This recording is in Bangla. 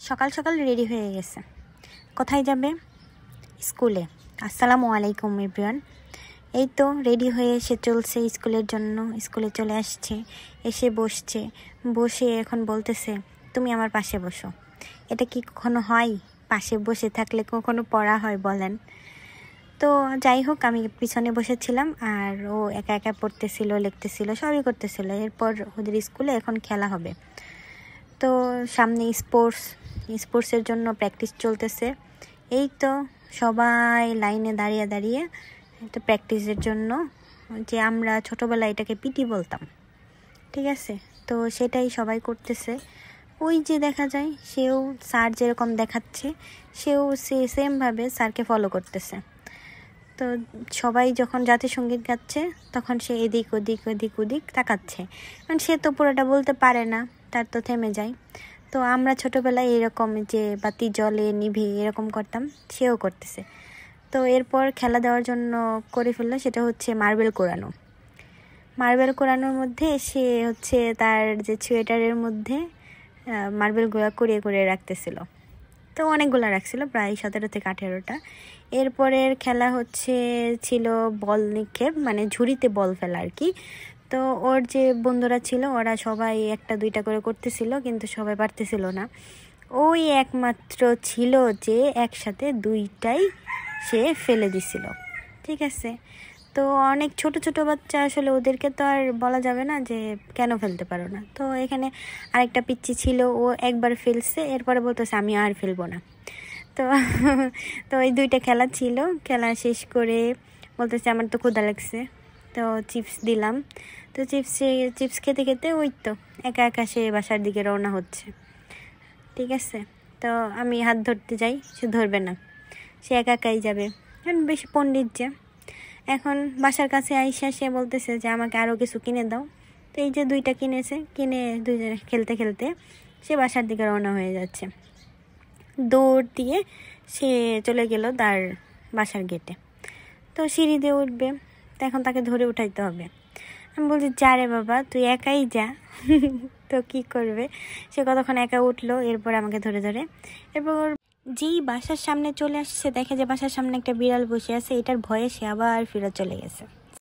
সকাল সকাল রেডি হয়ে গেছে। কোথায় যাবে? স্কুলে। আসসালামু আলাইকুম এভরিওয়ান। এই তো রেডি হয়ে সে চলছে স্কুলের জন্য। স্কুলে চলে আসছে, এসে বসে এখন বলতেছে, তুমি আমার পাশে বসো। এটা কি কখনো হয়? পাশে বসে থাকলে কখনো পড়া হয় বলেন? তো যাই হোক, আমি পিছনে বসেছিলাম আর ও একা একা পড়তেছিল, লিখতেছিল, সবই করতেছিল। এরপর ওদের স্কুলে এখন খেলা হবে। তো সামনে স্পোর্টসের জন্য প্র্যাকটিস চলতেছে। এই তো সবাই লাইনে দাঁড়িয়ে দাঁড়িয়ে একটা প্র্যাকটিসের জন্য, যে আমরা ছোটোবেলায় এটাকে পিটি বলতাম, ঠিক আছে? তো সেটাই সবাই করতেছে। ওই যে দেখা যায়, সেও স্যার যেরকম দেখাচ্ছে সেও সেমভাবে স্যারকে ফলো করতেছে। তো সবাই যখন জাতীয় সঙ্গীত গাচ্ছে তখন সে এদিক ওদিক তাকাচ্ছে, কারণ সে তো পুরোটা বলতে পারে না, তার তো থেমে যায়। তো আমরা ছোটোবেলায় এরকম যে বাতি জ্বলে নিভে এরকম করতাম, সেও করতেছে। তো এরপর খেলা দেওয়ার জন্য করে ফেললো, সেটা হচ্ছে মার্বেল কোরানোর মধ্যে সে হচ্ছে তার যে সোয়েটারের মধ্যে মার্বেলগুলো কুড়িয়ে রাখতেছিল। তো অনেকগুলো রাখছিল, প্রায় 17 থেকে 18টা। এরপরের খেলা ছিল বল নিক্ষেপ, মানে ঝুড়িতে বল ফেলা আর কি। তো ওর যে বন্ধুরা ছিল ওরা সবাই একটা দুইটা করে করতেছিল, কিন্তু সবাই পারতেছিল না। ওই একমাত্র ছিল যে একসাথে দুইটাই সে ফেলে দিছিল, ঠিক আছে? তো অনেক ছোট ছোট বাচ্চা, আসলে ওদেরকে তো আর বলা যাবে না যে কেন ফেলতে পারো না। তো এখানে আরেকটা পিচ্চি ছিল, ও একবার ফেলছে, এরপরে বলতেছে আমি আর ফেলবো না। তো তো ওই দুইটা খেলা ছিল। খেলা শেষ করে বলতেছে আমার তো ক্ষুধা লাগছে, তো চিপস দিলাম। তো চিপস খেতে খেতে ওই তো একা একা সে বাসার দিকে রওনা হচ্ছে, ঠিক আছে? তো আমি হাত ধরতে যাই, সে ধরবে না, সে একা একাই যাবে, কারণ বেশি পণ্ডিত যে। এখন বাসার কাছে আইসা সে বলতেছে যে আমাকে আরও কিছু কিনে দাও। তো এই যে দুইটা কিনে দুইজনে খেলতে খেলতে সে বাসার দিকে রওনা হয়ে যাচ্ছে। দৌড় দিয়ে সে চলে গেল তার বাসার গেটে। তো সিঁড়ি দিয়ে উঠবে, তো এখন তাকে ধরে উঠাইতে হবে। আমি বলছি যা রে বাবা, তুই একাই যা। তো কি করবে, সে কতক্ষণ একা উঠলো, এরপর আমাকে ধরে এরপর যেই বাসার সামনে চলে আসছে, দেখে যে বাসার সামনে একটা বিড়াল বসে আছে, এটার ভয়ে সে আবার ফিরে চলে গেছে।